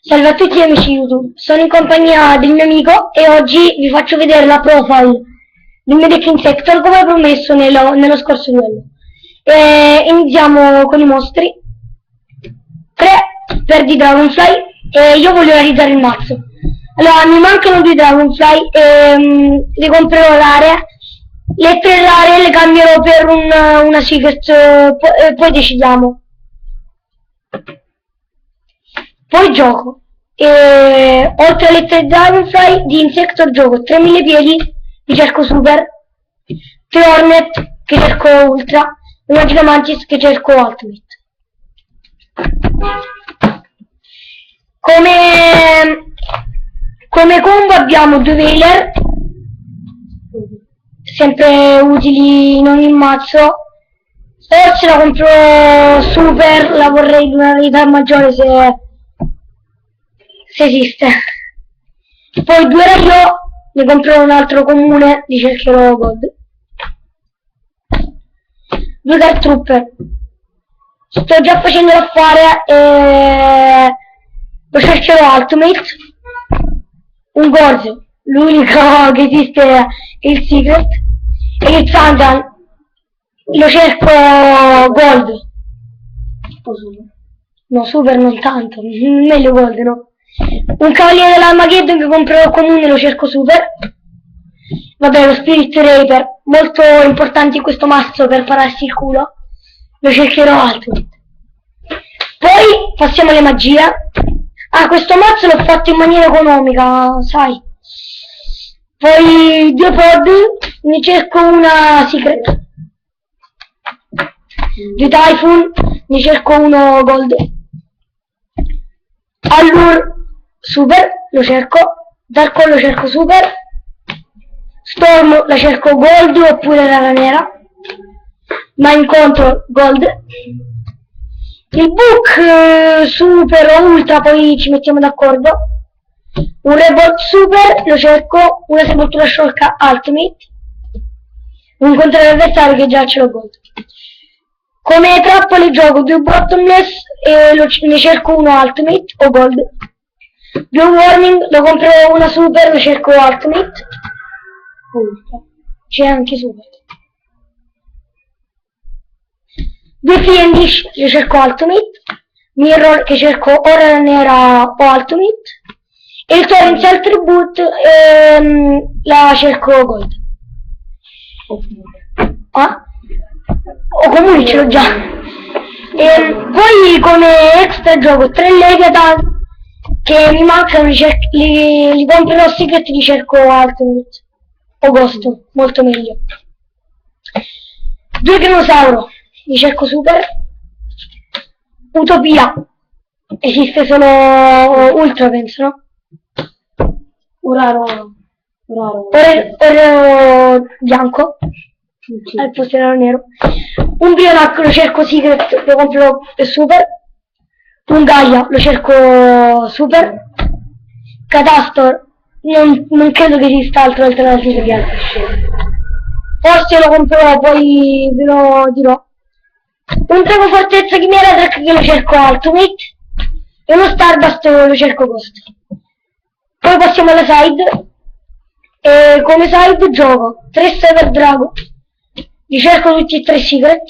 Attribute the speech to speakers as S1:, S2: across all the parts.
S1: Salve a tutti gli amici YouTube, sono in compagnia del mio amico e oggi vi faccio vedere la profile del mio deck Insector come promesso nello scorso livello. Iniziamo con i mostri. 3 per di Dragonfly e io voglio realizzare il mazzo. Allora mi mancano 2 Dragonfly e le comprerò rare. Le 3 rare le cambierò per una secret, poi decidiamo. Poi gioco. Oltre alle 3 Dragonfly di Insector gioco 3000 piedi che cerco Super, 3 Hornet che cerco Ultra e Magica Mantis che cerco Ultimate. Come combo abbiamo 2 Veiler, sempre utili in ogni mazzo. Forse la compro Super, la vorrei di una rarità maggiore se esiste. Poi 2 Rayo, ne comprerò un altro comune, li cercherò Gold. 2 Dark Trooper, sto già facendo l'affare e lo cercherò Ultimate. Un Gorzo, l'unico che esiste è il Secret, e il Sandan lo cerco Gold. No, Super non tanto, meglio Gold, no? Un Cavaliere dell'Armageddon che comprerò comune, lo cerco Super. Vabbè, lo Spirit Raper, molto importante in questo mazzo per pararsi il culo, lo cercherò Ultimate. Poi passiamo alle magie. Questo mazzo l'ho fatto in maniera economica, sai. Poi 2 pod, ne cerco una Secret. 2 Typhoon, ne cerco uno Gold. Allure Super, lo cerco. Dark lo cerco Super. Storm la cerco Gold oppure rara nera. Mind Control Gold. Il Book Super o Ultra, poi ci mettiamo d'accordo. Un Revolt Super, lo cerco. Una sepoltura sciolca Ultimate. Un contro l'avversario che già ce l'ho Gold. Come trappole gioco 2 Bottomless e ne cerco uno Ultimate o Gold. 2 Warning, lo compro una Super, lo cerco Ultimate. Ultra. C'è anche Super. 2 Fiendish, io cerco Ultimate. Mirror che cerco o rara nera o Ultimate. E il Torrential Tribute la cerco Gold. O comune ce l'ho già. Poi come extra gioco 3 Leviathan che mi mancano, li comprerò Secret, li cerco Ultimate o Ghost, molto meglio. 2 Dinosauro, li cerco Super. Utopia, esiste solo Ultra penso, no? Raro bianco al posto era nero. Un Bionac lo cerco Secret, lo compro Super. Un Gaia lo cerco Super. Catastor non credo che esista altro alternativo che altro. Forse lo comprerò, poi ve lo dirò. Un Drago Fortezza Chimera Track che lo cerco Ultimate. E uno Stardust lo cerco Ghost. Poi passiamo alla side. E come side gioco 3 Sever Drago. Li cerco tutti e 3 Secret.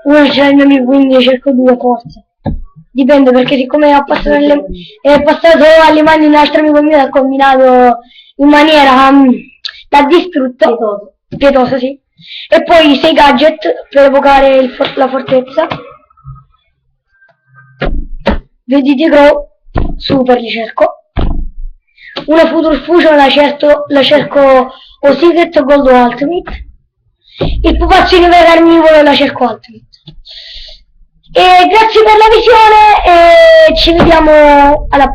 S1: Uno c'è il mio amico, quindi cerco 2 forse. Dipende, perché siccome è passato alle mani di un altro amico mio, l'ha combinato in maniera da distrutto. Pietoso, sì. E poi 6 gadget per evocare la fortezza. Vedete Grow Super li cerco. Una Future Fusion la cerco o Secret o Gold o Ultimate. Il pupazzino per carnivoro la cerco Ultimate. E grazie per la visione e ci vediamo alla prossima.